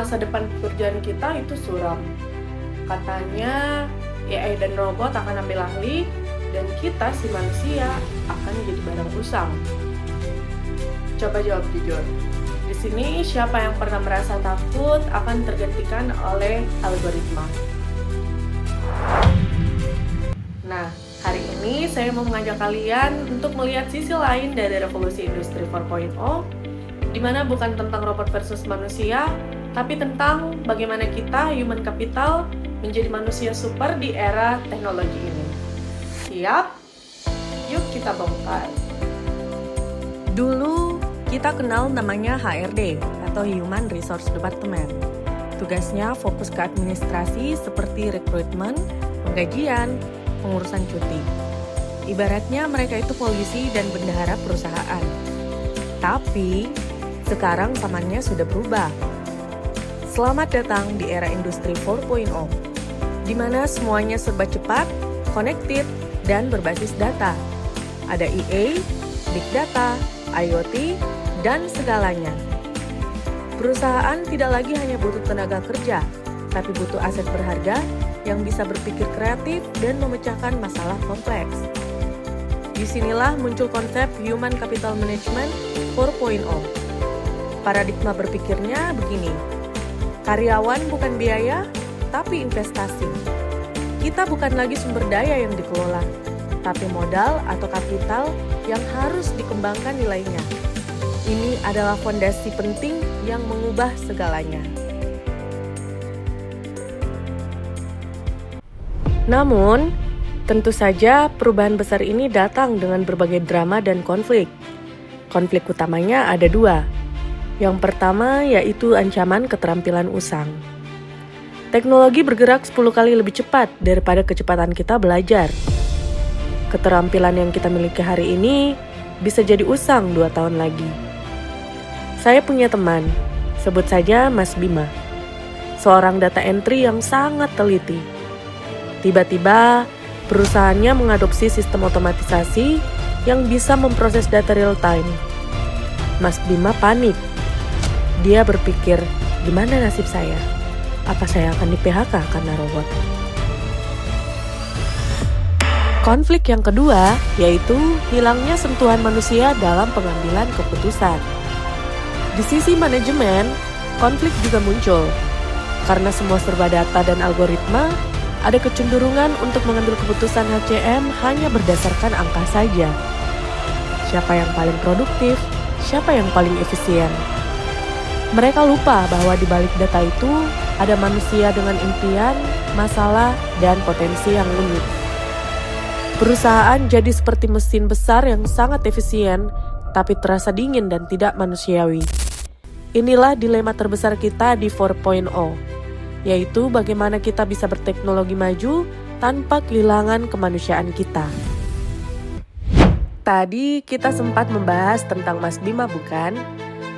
masa depan pekerjaan kita itu suram. Katanya AI dan robot akan ambil alih dan kita si manusia akan jadi barang usang. Coba jawab jujur. Di sini siapa yang pernah merasa takut akan tergantikan oleh algoritma? Nah, hari ini saya mau mengajak kalian untuk melihat sisi lain dari revolusi industri 4.0, di mana bukan tentang robot versus manusia, tapi tentang bagaimana kita, human capital, menjadi manusia super di era teknologi ini. Siap? Yuk kita bongkar. Dulu, kita kenal namanya HRD atau Human Resource Department. Tugasnya fokus ke administrasi seperti rekrutmen, penggajian, pengurusan cuti. Ibaratnya mereka itu polisi dan bendahara perusahaan. Tapi, sekarang zamannya sudah berubah. Selamat datang di era industri 4.0, di mana semuanya serba cepat, connected, dan berbasis data. Ada EA, Big Data, IoT, dan segalanya. Perusahaan tidak lagi hanya butuh tenaga kerja, tapi butuh aset berharga yang bisa berpikir kreatif dan memecahkan masalah kompleks. Disinilah muncul konsep Human Capital Management 4.0. Paradigma berpikirnya begini, karyawan bukan biaya, tapi investasi. Kita bukan lagi sumber daya yang dikelola, tapi modal atau kapital yang harus dikembangkan nilainya. Ini adalah fondasi penting yang mengubah segalanya. Namun, tentu saja perubahan besar ini datang dengan berbagai drama dan konflik. Konflik utamanya ada dua. Yang pertama yaitu ancaman keterampilan usang. Teknologi bergerak 10 kali lebih cepat daripada kecepatan kita belajar. Keterampilan yang kita miliki hari ini bisa jadi usang 2 tahun lagi. Saya punya teman, sebut saja Mas Bima. Seorang data entry yang sangat teliti. Tiba-tiba, perusahaannya mengadopsi sistem otomatisasi yang bisa memproses data real time. Mas Bima panik. Dia berpikir, gimana nasib saya? Apa saya akan di-PHK karena robot? Konflik yang kedua yaitu hilangnya sentuhan manusia dalam pengambilan keputusan. Di sisi manajemen, konflik juga muncul. Karena semua serba data dan algoritma, ada kecenderungan untuk mengambil keputusan HCM hanya berdasarkan angka saja. Siapa yang paling produktif, siapa yang paling efisien. Mereka lupa bahwa di balik data itu ada manusia dengan impian, masalah, dan potensi yang unik. Perusahaan jadi seperti mesin besar yang sangat efisien, tapi terasa dingin dan tidak manusiawi. Inilah dilema terbesar kita di 4.0. Yaitu bagaimana kita bisa berteknologi maju tanpa kehilangan kemanusiaan kita. Tadi kita sempat membahas tentang Mas Bima, bukan?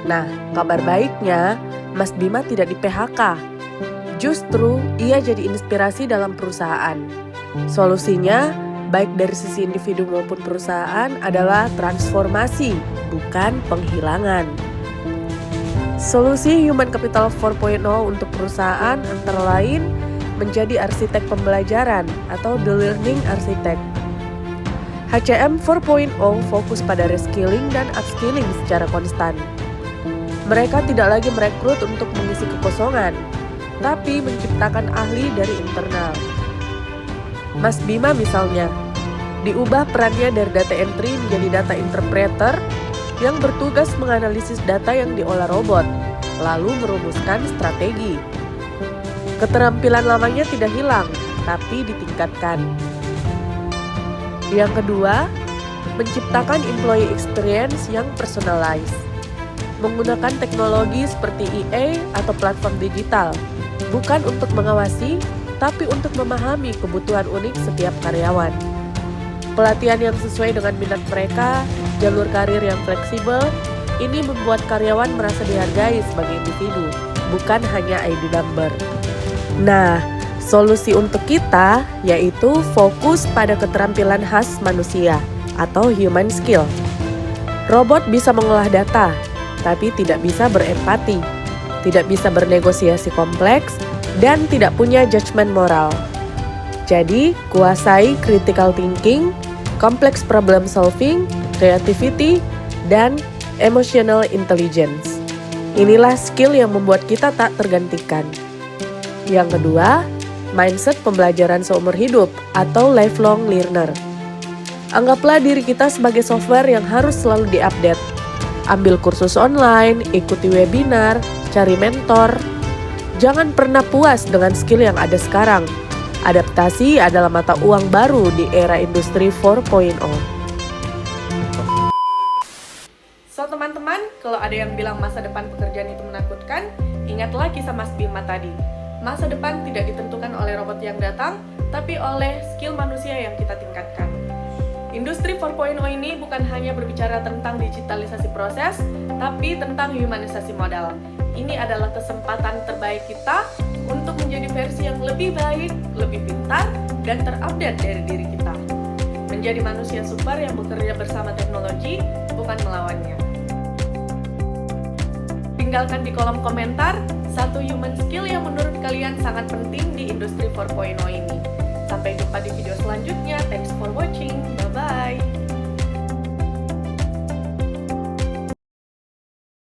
Nah, kabar baiknya, Mas Bima tidak di-PHK. Justru, ia jadi inspirasi dalam perusahaan. Solusinya, baik dari sisi individu maupun perusahaan adalah transformasi, bukan penghilangan. Solusi Human Capital 4.0 untuk perusahaan antara lain menjadi arsitek pembelajaran atau The Learning Architect. HCM 4.0 fokus pada reskilling dan upskilling secara konstan. Mereka tidak lagi merekrut untuk mengisi kekosongan, tapi menciptakan ahli dari internal. Mas Bima misalnya, diubah perannya dari data entry menjadi data interpreter yang bertugas menganalisis data yang diolah robot, lalu merumuskan strategi. Keterampilan lamanya tidak hilang, tapi ditingkatkan. Yang kedua, menciptakan employee experience yang personalized. Menggunakan teknologi seperti EA atau platform digital, bukan untuk mengawasi, tapi untuk memahami kebutuhan unik setiap karyawan. Pelatihan yang sesuai dengan minat mereka, jalur karir yang fleksibel, ini membuat karyawan merasa dihargai sebagai individu, bukan hanya ID number. Nah, solusi untuk kita yaitu fokus pada keterampilan khas manusia atau human skill. Robot bisa mengolah data, tapi tidak bisa berempati. tidak bisa bernegosiasi kompleks, dan tidak punya judgement moral. Jadi, kuasai critical thinking, complex problem solving, creativity, dan emotional intelligence. Inilah skill yang membuat kita tak tergantikan. Yang kedua, mindset pembelajaran seumur hidup atau lifelong learner. Anggaplah diri kita sebagai software yang harus selalu diupdate. Ambil kursus online, ikuti webinar, cari mentor. Jangan pernah puas dengan skill yang ada sekarang. Adaptasi adalah mata uang baru di era industri 4.0. So teman-teman, kalau ada yang bilang masa depan pekerjaan itu menakutkan, ingatlah kisah Mas Bima tadi. Masa depan tidak ditentukan oleh robot yang datang, tapi oleh skill manusia yang kita tingkatkan. Industri 4.0 ini bukan hanya berbicara tentang digitalisasi proses, tapi tentang humanisasi modal. Ini adalah kesempatan terbaik kita untuk menjadi versi yang lebih baik, lebih pintar, dan terupdate dari diri kita. Menjadi manusia super yang bekerja bersama teknologi, bukan melawannya. Tinggalkan di kolom komentar satu human skill yang menurut kalian sangat penting di industri 4.0 ini.